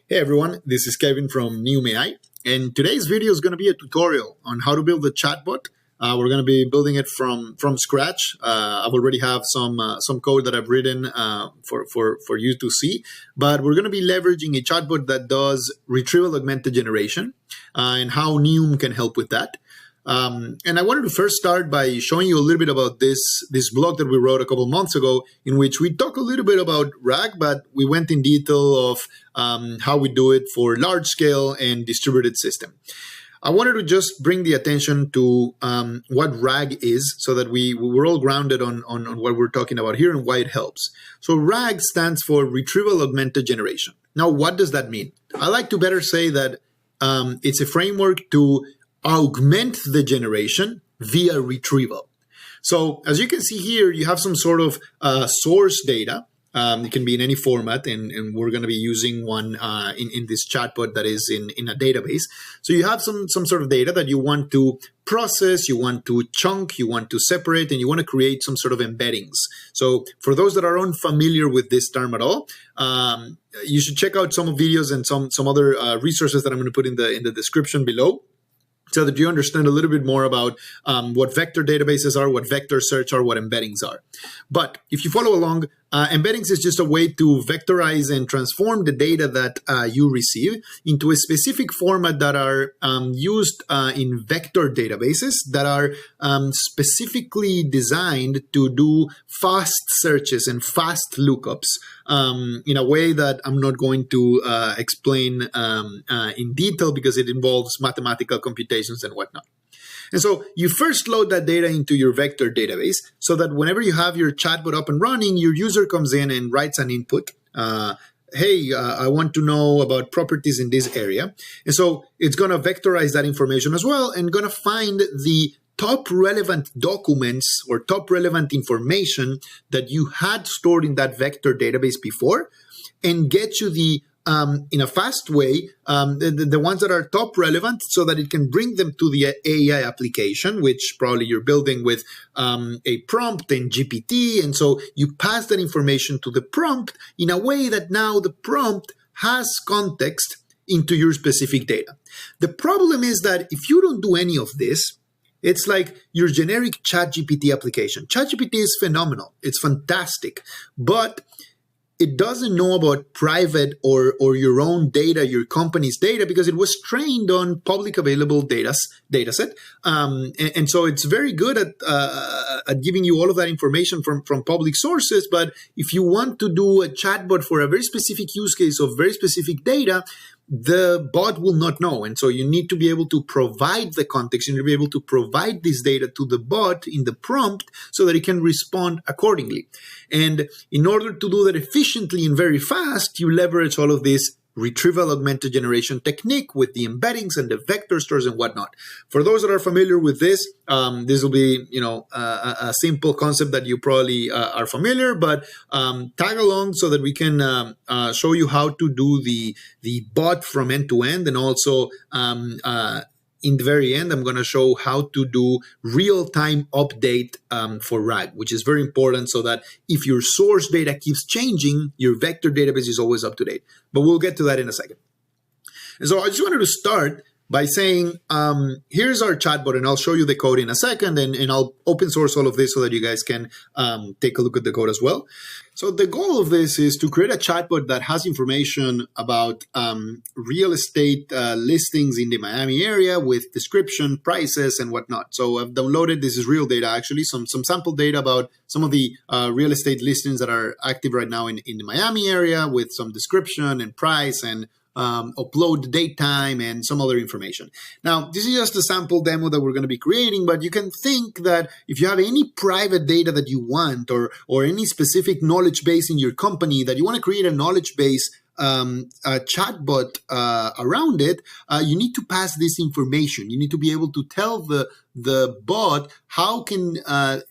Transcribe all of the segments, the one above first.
Hey everyone, this is Kevin from Neum AI, and today's video is going to be a tutorial on how to build a chatbot. We're going to be building it from scratch. I already have some code that I've written for you to see, but we're going to be leveraging a chatbot that does Retrieval Augmented Generation and how Neum can help with that. And I wanted to first start by showing you a little bit about this blog that we wrote a couple months ago, in which we talk a little bit about RAG, but we went in detail of how we do it for large scale and distributed system. I wanted to just bring the attention to what RAG is, so that we're all grounded on what we're talking about here and why it helps. So RAG stands for Retrieval Augmented Generation. Now, what does that mean? I like to better say that it's a framework to augment the generation via retrieval. So as you can see here, you have some sort of source data. It can be in any format, and we're going to be using one in this chatbot that is in a database. So you have some sort of data that you want to process, you want to chunk, you want to separate, and you want to create some sort of embeddings. So for those that are unfamiliar with this term at all, you should check out some videos and some other resources that I'm going to put in the description below, so that you understand a little bit more about what vector databases are, what vector search are, what embeddings are. But if you follow along, embeddings is just a way to vectorize and transform the data that you receive into a specific format that are used in vector databases that are specifically designed to do fast searches and fast lookups in a way that I'm not going to explain in detail, because it involves mathematical computations and whatnot. And so you first load that data into your vector database, so that whenever you have your chatbot up and running, your user comes in and writes an input. Hey, I want to know about properties in this area. And so it's going to vectorize that information as well, and going to find the top relevant documents or top relevant information that you had stored in that vector database before, and get you the in a fast way, the ones that are top relevant, so that it can bring them to the AI application, which probably you're building with a prompt and GPT. And so you pass that information to the prompt in a way that now the prompt has context into your specific data. The problem is that if you don't do any of this, it's like your generic ChatGPT application. ChatGPT is phenomenal. It's fantastic. But it doesn't know about private or your own data, your company's data, because it was trained on public available dataset. And so it's very good at giving you all of that information from public sources. But if you want to do a chatbot for a very specific use case of very specific data, the bot will not know. And so you need to be able to provide the context. You need to be able to provide this data to the bot in the prompt, so that it can respond accordingly. And in order to do that efficiently and very fast, you leverage all of this Retrieval Augmented Generation technique with the embeddings and the vector stores and whatnot. For those that are familiar with this, this will be, a simple concept that you probably are familiar, but tag along so that we can show you how to do the bot from end to end. And also in the very end, I'm going to show how to do real-time update for RAG, which is very important, so that if your source data keeps changing, your vector database is always up to date. But we'll get to that in a second. And so I just wanted to start by saying, here's our chatbot, and I'll show you the code in a second, and I'll open source all of this so that you guys can take a look at the code as well. So the goal of this is to create a chatbot that has information about real estate listings in the Miami area, with description, prices, and whatnot. So I've downloaded, this is real data actually, some sample data about some of the real estate listings that are active right now in the Miami area, with some description and price and upload date time and some other information. Now, this is just a sample demo that we're going to be creating, but you can think that if you have any private data that you want, or any specific knowledge base in your company that you want to create a knowledge base chatbot around it, you need to pass this information. You need to be able to tell the bot how can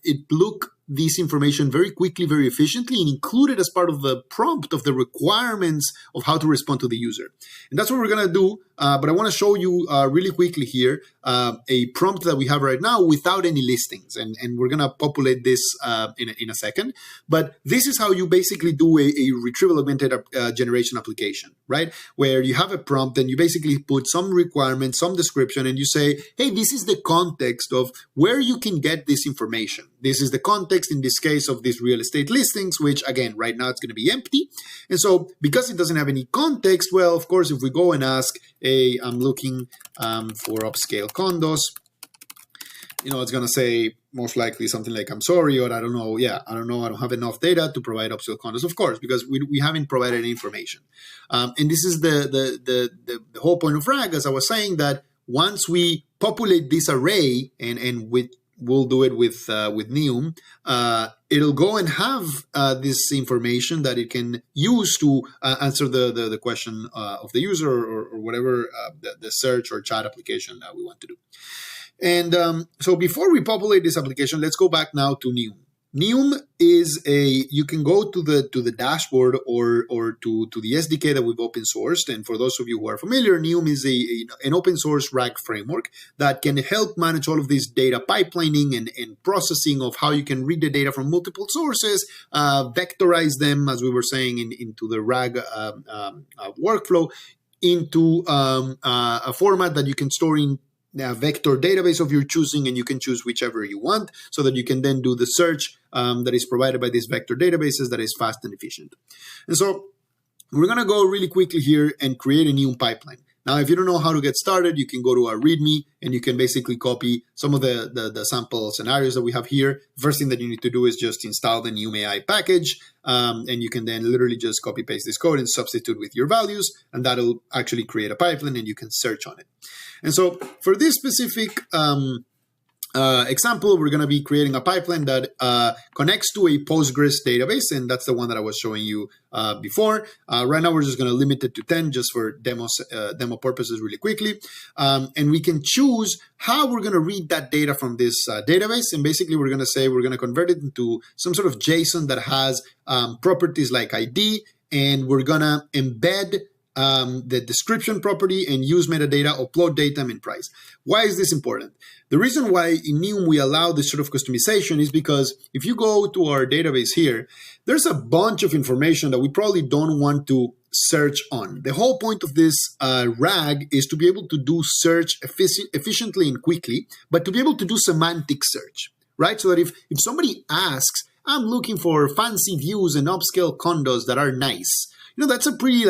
it look this information very quickly, very efficiently, and include it as part of the prompt of the requirements of how to respond to the user. And that's what we're going to do but I want to show you really quickly here a prompt that we have right now without any listings. And we're going to populate this in a second. But this is how you basically do a retrieval augmented generation application, right? Where you have a prompt and you basically put some requirements, some description, and you say, hey, this is the context of where you can get this information. This is the context in this case of these real estate listings, which again, right now it's going to be empty. And so because it doesn't have any context, well, of course, if we go and ask, hey, I'm looking for upscale condos, it's going to say most likely something like, I'm sorry, or I don't know. Yeah, I don't know. I don't have enough data to provide upscale condos, of course, because we haven't provided any information. And this is the whole point of RAG, as I was saying, that once we populate this array and we'll do it with Neum, it'll go and have this information that it can use to answer the question of the user or whatever the search or chat application that we want to do. And so before we populate this application, let's go back now to Neum. Neum is you can go to the dashboard or to the SDK that we've open sourced. And for those of you who are familiar, Neum is an open source RAG framework that can help manage all of this data pipelining and processing of how you can read the data from multiple sources, vectorize them, as we were saying, into the RAG workflow, into a format that you can store in a vector database of your choosing, and you can choose whichever you want so that you can then do the search that is provided by these vector databases that is fast and efficient. And so we're going to go really quickly here and create a new pipeline. Now, if you don't know how to get started, you can go to our README and you can basically copy some of the sample scenarios that we have here. First thing that you need to do is just install the Neum AI package, and you can then literally just copy paste this code and substitute with your values, and that'll actually create a pipeline and you can search on it. And so for this specific example, we're going to be creating a pipeline that connects to a Postgres database, and that's the one that I was showing you before. Right now, we're just going to limit it to 10 just for demo purposes really quickly. And we can choose how we're going to read that data from this database. And basically, we're going to say we're going to convert it into some sort of JSON that has properties like ID, and we're going to embed the description property and use metadata, upload date time, and price. Why is this important? The reason why in Neum we allow this sort of customization is because if you go to our database here, there's a bunch of information that we probably don't want to search on. The whole point of this RAG is to be able to do search efficiently and quickly, but to be able to do semantic search, right? So that if somebody asks, I'm looking for fancy views and upscale condos that are nice, that's a pretty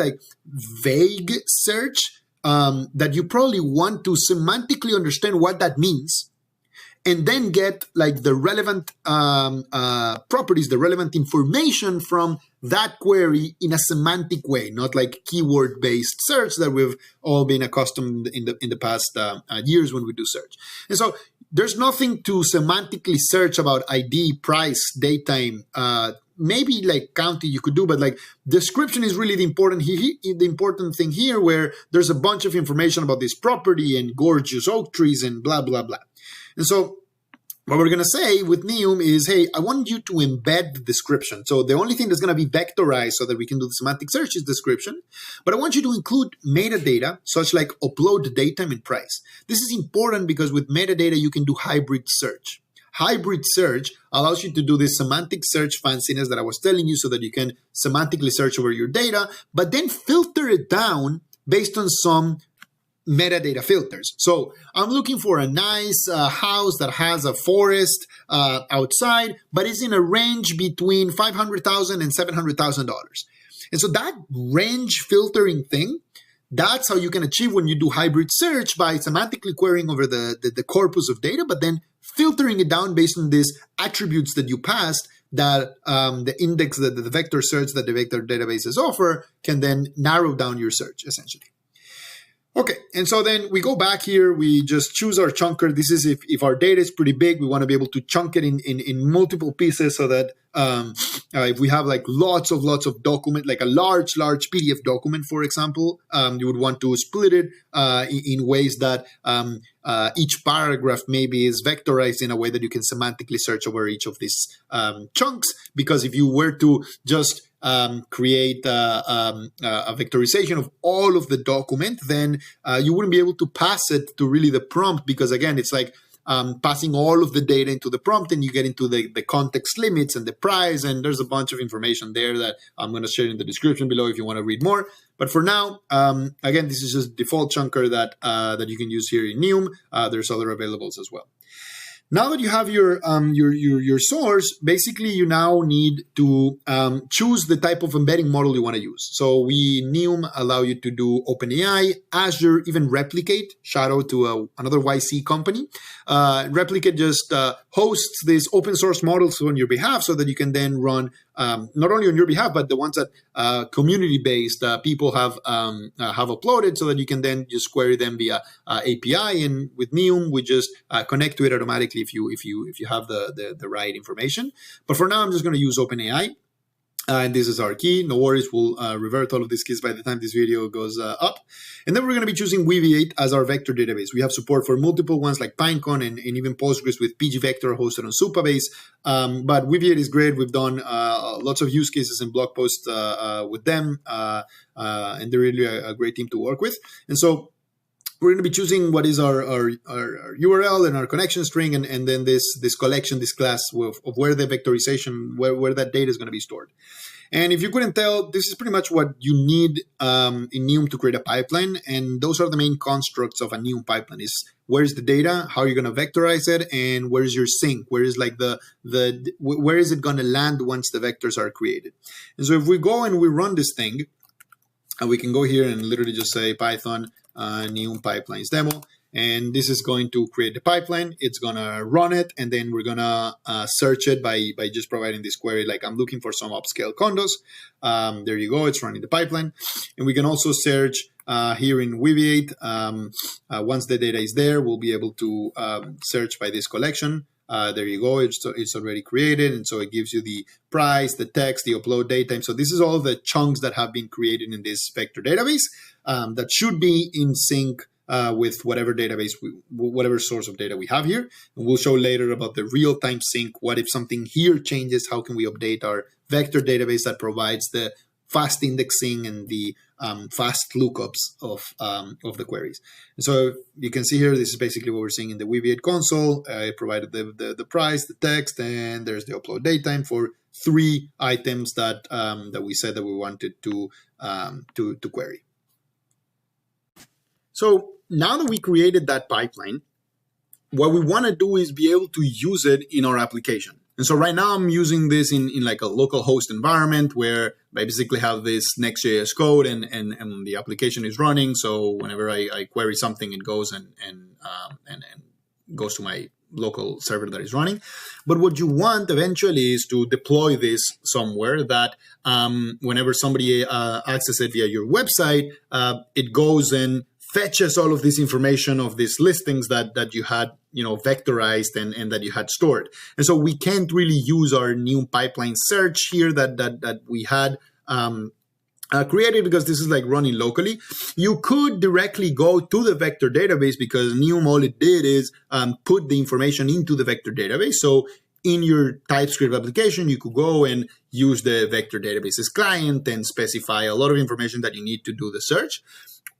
vague search that you probably want to semantically understand what that means, and then get the relevant properties, the relevant information from that query in a semantic way, not like keyword-based search that we've all been accustomed in the past years when we do search. And so there's nothing to semantically search about ID, price, date time, maybe county you could do, but description is really the important thing here, where there's a bunch of information about this property and gorgeous oak trees and blah, blah, blah. And so what we're going to say with Neum is, hey, I want you to embed the description. So the only thing that's going to be vectorized so that we can do the semantic search is description. But I want you to include metadata, such like upload date time and price. This is important because with metadata, you can do hybrid search. Hybrid search allows you to do this semantic search fanciness that I was telling you so that you can semantically search over your data, but then filter it down based on some metadata filters. So I'm looking for a nice house that has a forest outside, but is in a range between $500,000 and $700,000. And so that range filtering thing, that's how you can achieve when you do hybrid search, by semantically querying over the corpus of data, but then filtering it down based on these attributes that you passed, that the index, the vector search that the vector databases offer, can then narrow down your search, essentially. Okay, and so then we go back here, we just choose our chunker. This is if our data is pretty big, we want to be able to chunk it in multiple pieces so that if we have lots of document, like a large PDF document, for example, you would want to split it in ways that each paragraph maybe is vectorized in a way that you can semantically search over each of these chunks. Because if you were to just create a vectorization of all of the document, then you wouldn't be able to pass it to really the prompt, because again, it's like passing all of the data into the prompt, and you get into the context limits and the price, and there's a bunch of information there that I'm going to share in the description below if you want to read more. But for now, again, this is just default chunker that you can use here in Neum. There's other availables as well. Now that you have your source, basically you now need to choose the type of embedding model you want to use. So Neum allow you to do OpenAI, Azure, even Replicate. Shout out to another YC company. Replicate just hosts these open source models on your behalf, so that you can then run not only on your behalf, but the ones that community-based people have uploaded, so that you can then just query them via API. And with Neum, we just connect to it automatically if you have the right information. But for now, I'm just going to use OpenAI. And this is our key. No worries, we'll revert all of these keys by the time this video goes up. And then we're going to be choosing Weaviate as our vector database. We have support for multiple ones like Pinecone and even Postgres with pgvector hosted on Supabase. But Weaviate is great. We've done lots of use cases and blog posts with them. And they're really a great team to work with. And so we're going to be choosing what is our URL and our connection string, and then this collection, this class of where the vectorization, where that data is going to be stored. And if you couldn't tell, this is pretty much what you need in Neum to create a pipeline. And those are the main constructs of a Neum pipeline: is where's the data, how you're going to vectorize it, and where's your sink, where is like where is it going to land once the vectors are created. And so if we go and we run this thing, we can go here and literally just say Python Neum pipelines demo, and this is going to create the pipeline. It's gonna run it, and then we're gonna search it by just providing this query, like I'm looking for some upscale condos. There you go, it's running the pipeline. And we can also search here in Weaviate. Once the data is there, we'll be able to search by this collection. There you go, it's already created, and so it gives you the price, the text, the upload date time. So this is all the chunks that have been created in this vector database that should be in sync with whatever database, whatever source of data we have here. And we'll show later about the real-time sync. What if something here changes? How can we update our vector database that provides the fast indexing and the fast lookups of the queries? And so you can see here, this is basically what we're seeing in the Weaviate console. It provided the price, the text, and there's the upload date time for 3 items that we said that we wanted to query. So now that we created that pipeline, what we want to do is be able to use it in our application. And so right now I'm using this in like a local host environment where I basically have this Next.js code and the application is running. So whenever I query something, it goes and goes to my local server that is running. But what you want eventually is to deploy this somewhere that whenever somebody accesses it via your website, it goes and fetches all of this information of these listings that you had, vectorized and that you had stored. And so we can't really use our new pipeline search here that we had created, because this is like running locally. You could directly go to the vector database, because Neum, all it did is put the information into the vector database. So in your TypeScript application, you could go and use the vector databases client and specify a lot of information that you need to do the search.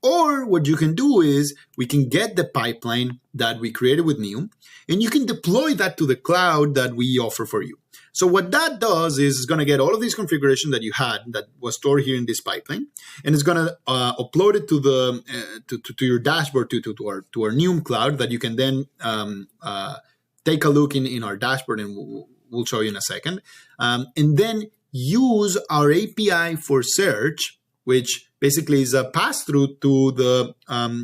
Or what you can do is we can get the pipeline that we created with Neum, and you can deploy that to the cloud that we offer for you. So what that does is it's going to get all of this configuration that you had that was stored here in this pipeline, and it's going to upload it to the to your dashboard, to our Neum cloud, that you can then take a look in our dashboard, and we'll show you in a second, and then use our API for search, which basically is a pass-through to the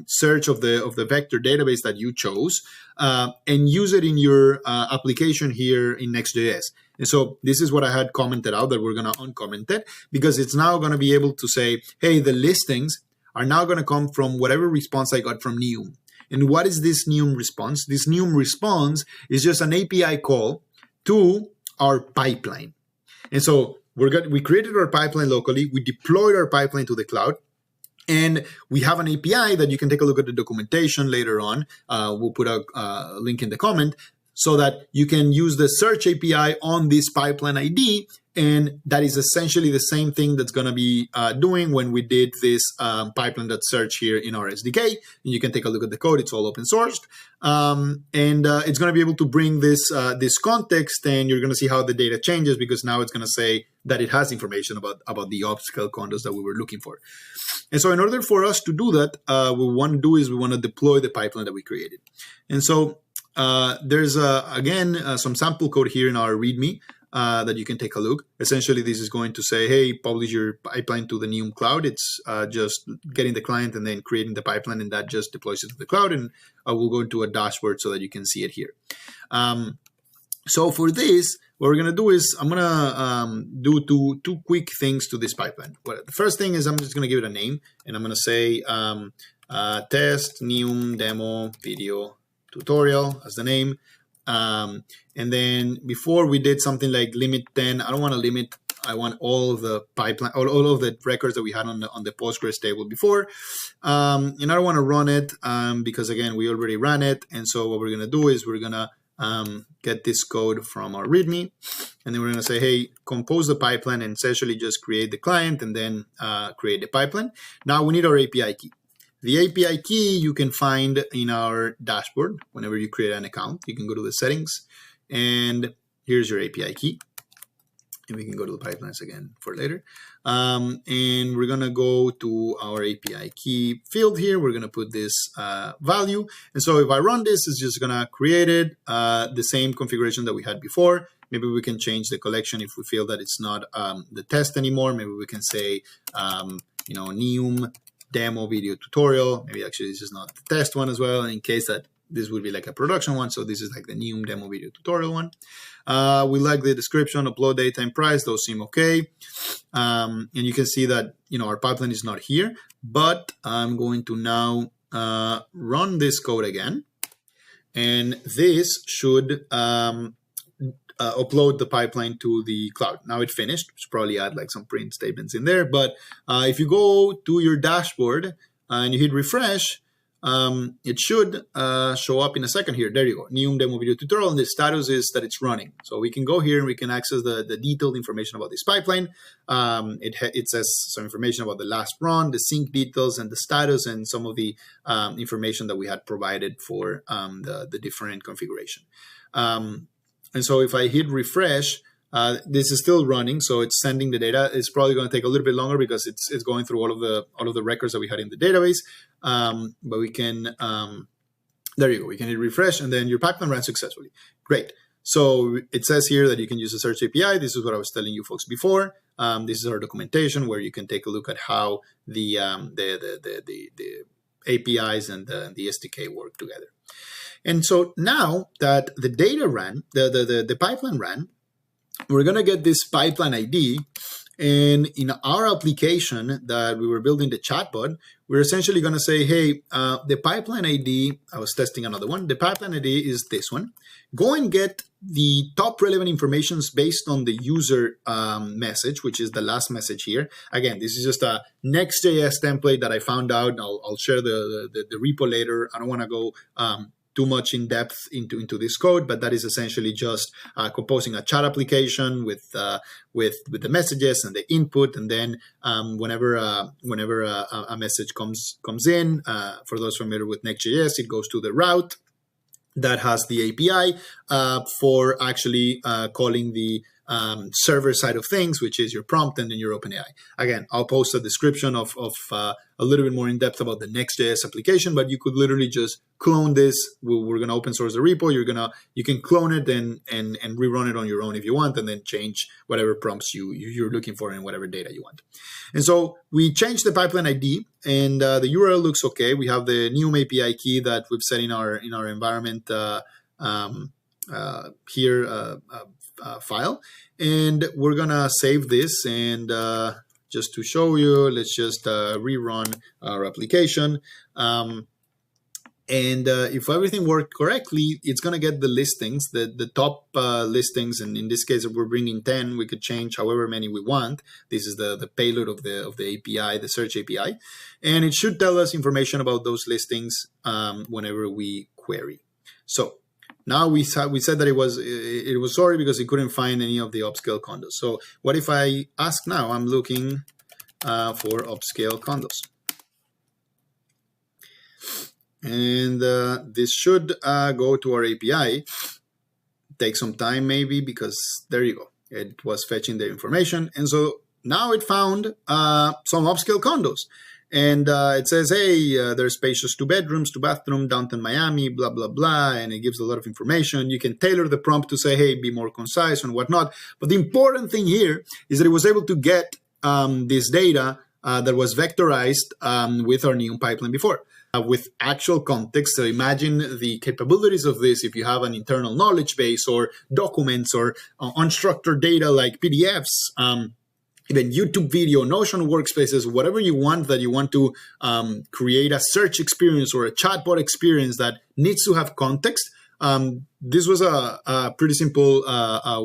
search of the vector database that you chose, and use it in your application here in Next.js. And so this is what I had commented out, that we're going to uncomment it, because it's now going to be able to say, hey, the listings are now going to come from whatever response I got from Neum. And what is this Neum response? This Neum response is just an API call to our pipeline. And so we created our pipeline locally, we deployed our pipeline to the cloud, and we have an API that you can take a look at the documentation later on. We'll put a link in the comment, so that you can use the search API on this pipeline ID. And that is essentially the same thing that's going to be doing when we did this pipeline.search here in our SDK. And you can take a look at the code. It's all open sourced. It's going to be able to bring this context, and you're going to see how the data changes, because now it's going to say that it has information about the upscale condos that we were looking for. And so in order for us to do that, what we want to do is we want to deploy the pipeline that we created. And so there's, again, some sample code here in our README that you can take a look. Essentially, this is going to say, hey, publish your pipeline to the Neum cloud. It's just getting the client and then creating the pipeline, and that just deploys it to the cloud. And we'll go into a dashboard so that you can see it here. So for this, what we're going to do is I'm going to do two quick things to this pipeline. Well, the first thing is I'm just going to give it a name, and I'm going to say test Neum demo video tutorial as the name. And then before we did something like limit 10, I don't want to limit. I want all of the pipeline, all of the records that we had on the Postgres table before. And I don't want to run it because, again, we already ran it. And so what we're going to do is we're going to get this code from our README. And then we're going to say, hey, compose the pipeline, and essentially just create the client and then create the pipeline. Now we need our API key. The API key you can find in our dashboard. Whenever you create an account, you can go to the settings, and here's your API key. And we can go to the pipelines again for later. And we're going to go to our API key field here. We're going to put this value. And so if I run this, it's just going to create it, the same configuration that we had before. Maybe we can change the collection if we feel that it's not the test anymore. Maybe we can say, Neum demo video tutorial. Maybe actually this is not the test one as well, in case that this would be like a production one. So this is like the Neum demo video tutorial one. We like the description, upload date and price. Those seem okay. And you can see that, our pipeline is not here, but I'm going to now run this code again. And this should upload the pipeline to the cloud. Now it finished. Should probably add like some print statements in there. But if you go to your dashboard and you hit refresh, it should show up in a second here. There you go. Neum demo video tutorial, and the status is that it's running. So we can go here and we can access the detailed information about this pipeline. It says some information about the last run, the sync details, and the status, and some of the information that we had provided for the different configuration. And so if I hit refresh, this is still running, so it's sending the data. It's probably going to take a little bit longer because it's going through all of the records that we had in the database. But we can, there you go. We can hit refresh, and then your pipeline ran successfully. Great. So it says here that you can use the search API. This is what I was telling you folks before. This is our documentation where you can take a look at how the APIs and the SDK work together. And so now that the data ran, the pipeline ran, we're going to get this pipeline ID. And in our application that we were building the chatbot, we're essentially going to say, hey, the pipeline ID, I was testing another one. The pipeline ID is this one. Go and get the top relevant information based on the user message, which is the last message here. Again, this is just a Next.js template that I found out. I'll share the repo later. I don't want to go too much in depth into this code, but that is essentially just composing a chat application with the messages and the input, and then whenever a message comes in, for those familiar with Next.js, it goes to the route that has the API for actually calling the server side of things, which is your prompt and then your OpenAI. Again, I'll post a description of a little bit more in depth about the Next.js application, but you could literally just clone this. We're going to open source the repo. You can clone it and rerun it on your own if you want, and then change whatever prompts you're looking for and whatever data you want. And so we changed the pipeline ID, and the URL looks okay. We have the Neum API key that we've set in our environment file, and we're gonna save this. And just to show you, let's just rerun our application. And if everything worked correctly, it's going to get the listings, the top listings. And in this case, if we're bringing 10, we could change however many we want. This is the payload of the API, the search API. And it should tell us information about those listings whenever we query. So Now we said that it was sorry because it couldn't find any of the upscale condos. So what if I ask now? I'm looking for upscale condos, and this should go to our API. Take some time maybe, because there you go. It was fetching the information, and so now it found some upscale condos. And it says, hey, there's spacious 2 bedrooms, 2 bathroom, downtown Miami, blah, blah, blah. And it gives a lot of information. You can tailor the prompt to say, hey, be more concise and whatnot. But the important thing here is that it was able to get this data that was vectorized with our Neum pipeline before. With actual context. So imagine the capabilities of this if you have an internal knowledge base or documents or unstructured data like PDFs, even YouTube video, Notion workspaces, whatever you want to create a search experience or a chatbot experience that needs to have context. This was a pretty simple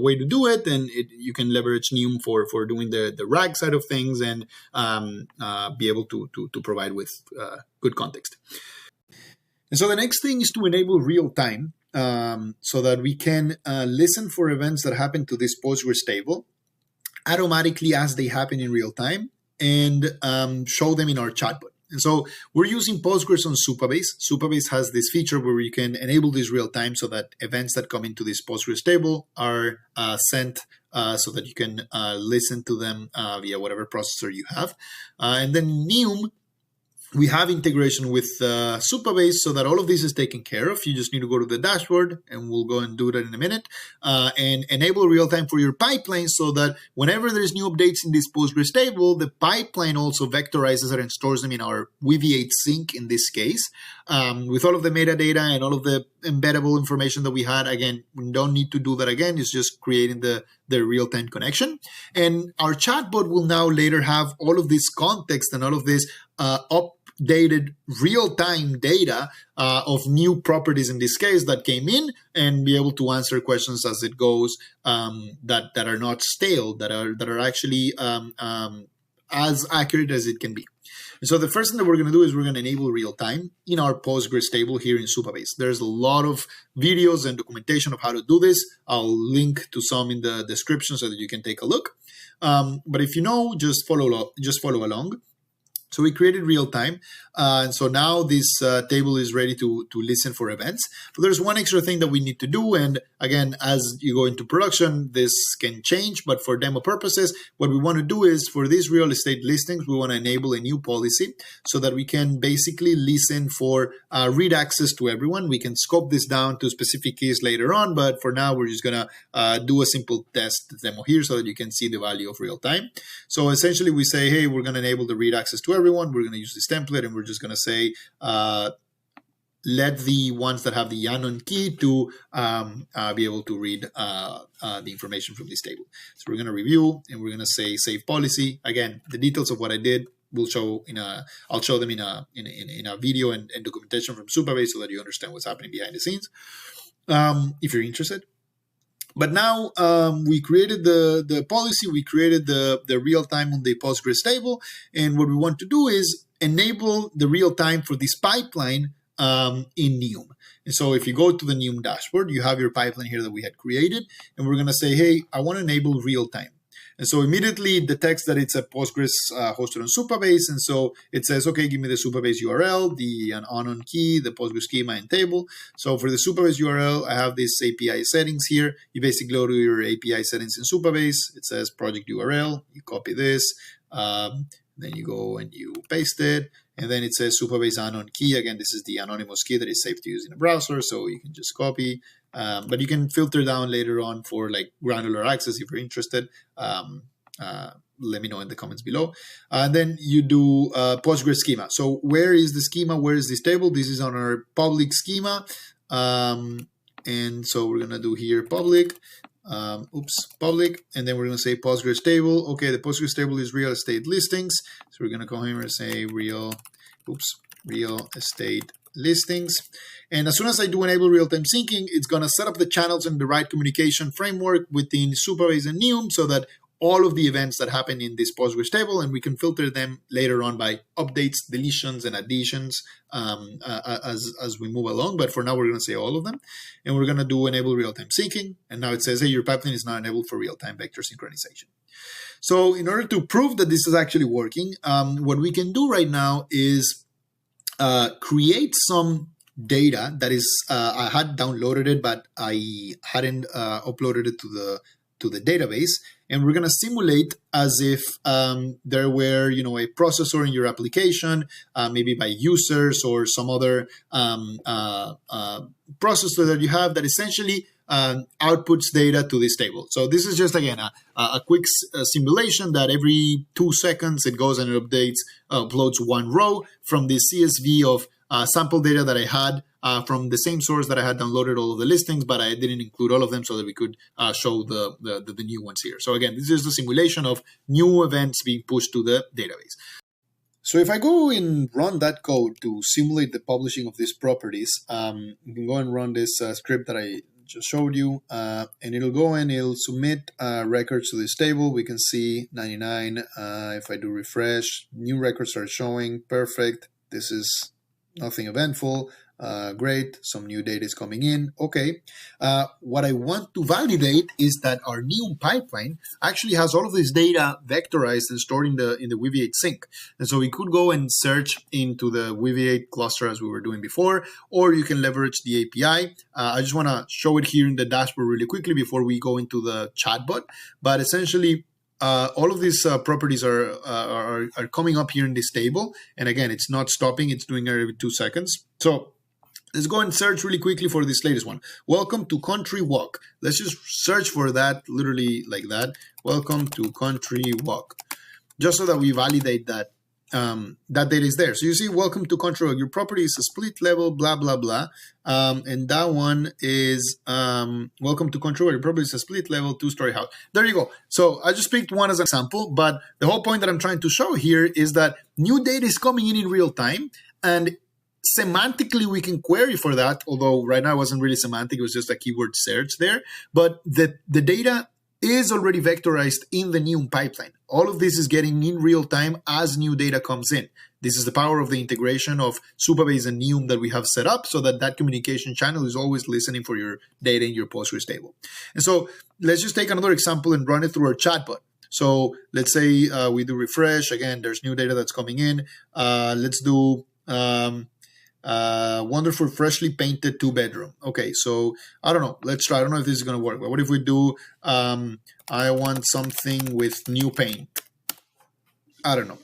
way to do it, and you can leverage Neum for doing the RAG side of things and be able to provide with good context. And so the next thing is to enable real time so that we can listen for events that happen to this Postgres table automatically as they happen in real time and show them in our chatbot. And so we're using Postgres on Supabase. Supabase has this feature where you can enable this real time so that events that come into this Postgres table are sent so that you can listen to them via whatever processor you have. And then Neum, we have integration with Supabase so that all of this is taken care of. You just need to go to the dashboard, and we'll go and do that in a minute, and enable real-time for your pipeline so that whenever there's new updates in this Postgres table, the pipeline also vectorizes it and stores them in our V8 sync in this case. With all of the metadata and all of the embeddable information that we had, again, we don't need to do that again. It's just creating the real-time connection. And our chatbot will now later have all of this context and all of this updated real-time data of new properties in this case that came in, and be able to answer questions as it goes that are not stale, that are actually as accurate as it can be. And so the first thing that we're going to do is we're going to enable real-time in our Postgres table here in Supabase. There's a lot of videos and documentation of how to do this. I'll link to some in the description so that you can take a look. But if you know, just follow along. So we created real time. And so now this table is ready to listen for events. But there's one extra thing that we need to do. And again, as you go into production, this can change. But for demo purposes, what we want to do is for these real estate listings, we want to enable a new policy so that we can basically listen for read access to everyone. We can scope this down to specific keys later on. But for now, we're just going to do a simple test demo here so that you can see the value of real time. So essentially, we say, hey, we're going to enable the read access to everyone. We're going to use this template, and we're just going to say, let the ones that have the unknown key to be able to read the information from this table. So we're going to review, and we're going to say save policy. Again, the details of what I did will show I'll show them in a video and documentation from Supabase so that you understand what's happening behind the scenes, if you're interested. But now we created the policy, we created the real time on the Postgres table, and what we want to do is enable the real time for this pipeline in Neum. And so if you go to the Neum dashboard, you have your pipeline here that we had created, and we're going to say, hey, I want to enable real time. And so immediately it detects that it's a Postgres hosted on Supabase. And so it says, okay, give me the Supabase URL, the unknown key, the Postgres schema and table. So for the Supabase URL, I have this API settings here. You basically go to your API settings in Supabase. It says project URL. You copy this. Then you go and you paste it. And then it says Supabase unknown key. Again, this is the anonymous key that is safe to use in a browser. So you can just copy. But you can filter down later on for like granular access if you're interested. Let me know in the comments below. And then you do Postgres schema. So where is the schema? Where is this table? This is on our public schema. And so we're going to do here public. Public. And then we're going to say Postgres table. Okay, the Postgres table is real estate listings. So we're going to come here and say real estate listings. And as soon as I do enable real-time syncing, it's going to set up the channels and the right communication framework within Supabase and Neum so that all of the events that happen in this Postgres table, and we can filter them later on by updates, deletions, and additions as we move along. But for now, we're going to say all of them, and we're going to do enable real-time syncing. And now it says, hey, your pipeline is now enabled for real-time vector synchronization. So in order to prove that this is actually working, what we can do right now is create some data that is I had downloaded it, but I hadn't uploaded it to the database, and we're going to simulate as if there were, a processor in your application, maybe by users or some other processor that you have that essentially outputs data to this table. So this is just, again, a quick simulation that every 2 seconds it goes and it uploads one row from the CSV of sample data that I had from the same source that I had downloaded all of the listings, but I didn't include all of them so that we could show the new ones here. So again, this is the simulation of new events being pushed to the database. So if I go and run that code to simulate the publishing of these properties, you can go and run this script that I just showed you, and it'll go and it'll submit records to this table. We can see 99. If I do refresh, new records are showing. Perfect. This is nothing eventful. Great. Some new data is coming in. Okay. What I want to validate is that our Neum pipeline actually has all of this data vectorized and stored in the Weaviate sink. And so we could go and search into the Weaviate cluster as we were doing before, or you can leverage the API. I just want to show it here in the dashboard really quickly before we go into the chatbot. But essentially, all of these properties are coming up here in this table. And again, it's not stopping. It's doing it every 2 seconds. So let's go and search really quickly for this latest one. Welcome to Country Walk. Let's just search for that, literally like that. Welcome to Country Walk. Just so that we validate that that data is there. So you see, welcome to Country Walk. Your property is a split level, blah, blah, blah. And that one is welcome to Country Walk. Your property is a split level, 2-story house. There you go. So I just picked one as an example, but the whole point that I'm trying to show here is that new data is coming in real time, and semantically, we can query for that, although right now it wasn't really semantic, it was just a keyword search there. But the data is already vectorized in the Neum pipeline. All of this is getting in real time as new data comes in. This is the power of the integration of Supabase and Neum that we have set up so that that communication channel is always listening for your data in your Postgres table. And so let's just take another example and run it through our chatbot. So let's say we do refresh. Again, there's new data that's coming in. Let's do wonderful, freshly painted 2-bedroom. Okay, so I don't know. Let's try. I don't know if this is going to work. But what if we do, I want something with new paint? I don't know.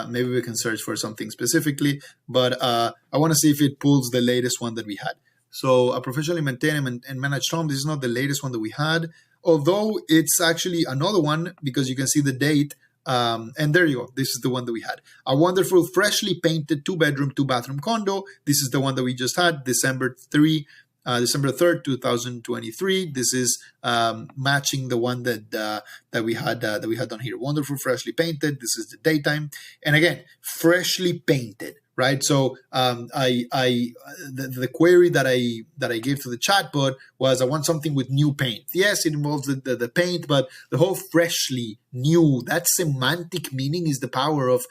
Maybe we can search for something specifically, but I want to see if it pulls the latest one that we had. So a professionally maintained and managed home. This is not the latest one that we had, although it's actually another one because you can see the date. And there you go. This is the one that we had. A wonderful, freshly painted 2-bedroom, 2-bathroom condo. This is the one that we just had, December 3rd, 2023. This is matching the one that we had done here. Wonderful, freshly painted. This is the daytime, and again, freshly painted. Right. So the query that I gave to the chatbot was, I want something with new paint. Yes, it involves the paint, but the whole freshly new, that semantic meaning is the power of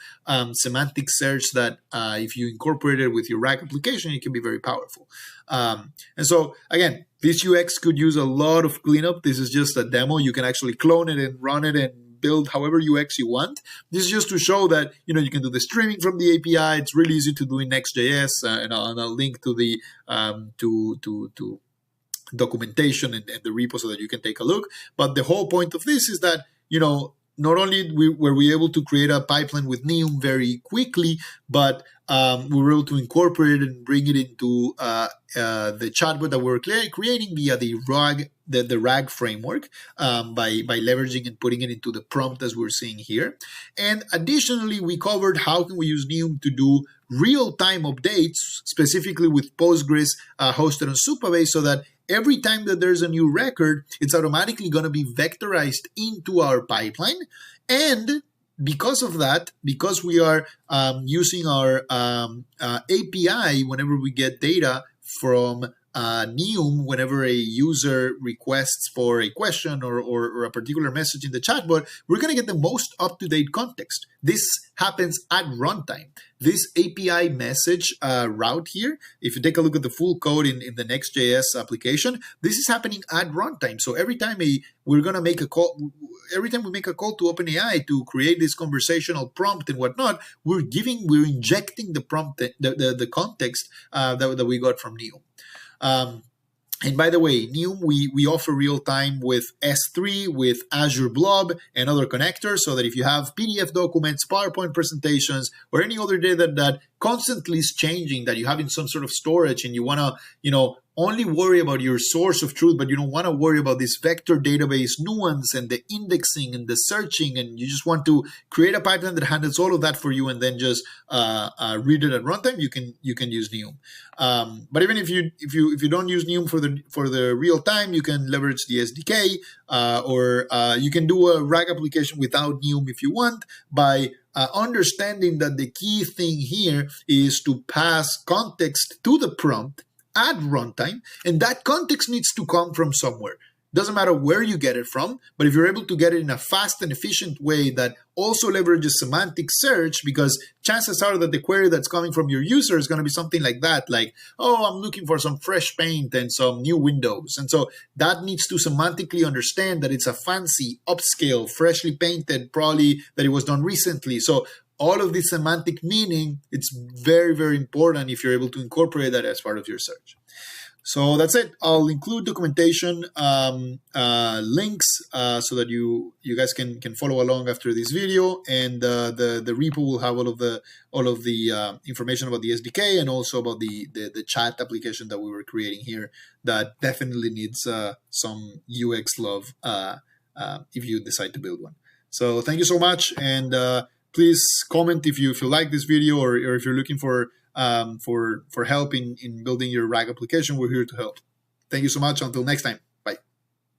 semantic search that if you incorporate it with your RAG application, it can be very powerful. And so again, this UX could use a lot of cleanup. This is just a demo. You can actually clone it and run it and build however UX you want. This is just to show that you can do the streaming from the API. It's really easy to do in Next.js, and I'll link to the to documentation and the repo so that you can take a look. But the whole point of this is that not only were we able to create a pipeline with Neum very quickly, but we were able to incorporate it and bring it into the chatbot that we're creating via the RAG framework by leveraging and putting it into the prompt as we're seeing here. And additionally, we covered how can we use Neum to do real-time updates, specifically with Postgres hosted on Supabase, so that every time that there's a new record, it's automatically going to be vectorized into our pipeline. And because of that, because we are using our API whenever we get data from Neum, whenever a user requests for a question or a particular message in the chatbot, we're going to get the most up-to-date context. This happens at runtime. This API message route here, if you take a look at the full code in the Next.js application, this is happening at runtime. So every time we're going to make a call, every time we make a call to OpenAI to create this conversational prompt and whatnot, we're injecting the prompt, the context that we got from Neum. And by the way, Neum, we offer real-time with S3, with Azure Blob, and other connectors, so that if you have PDF documents, PowerPoint presentations, or any other data that constantly is changing, that you have in some sort of storage, and you want to, only worry about your source of truth, but you don't want to worry about this vector database nuance and the indexing and the searching, and you just want to create a pipeline that handles all of that for you, and then just read it at runtime, you can use Neum. But even if you don't use Neum for the real time, you can leverage the SDK, or you can do a RAG application without Neum if you want, by understanding that the key thing here is to pass context to the prompt at runtime, and that context needs to come from somewhere. Doesn't matter where you get it from, but if you're able to get it in a fast and efficient way that also leverages semantic search, because chances are that the query that's coming from your user is going to be something like that, like, oh, I'm looking for some fresh paint and some new windows. And so that needs to semantically understand that it's a fancy, upscale, freshly painted, probably that it was done recently. So all of this semantic meaning, it's very, very important if you're able to incorporate that as part of your search. So that's it. I'll include documentation links so that you guys can follow along after this video, and the repo will have all of the information about the SDK, and also about the chat application that we were creating here that definitely needs some UX love if you decide to build one. So thank you so much, and please comment if you like this video, or if you're looking for help in building your RAG application. We're here to help. Thank you so much. Until next time.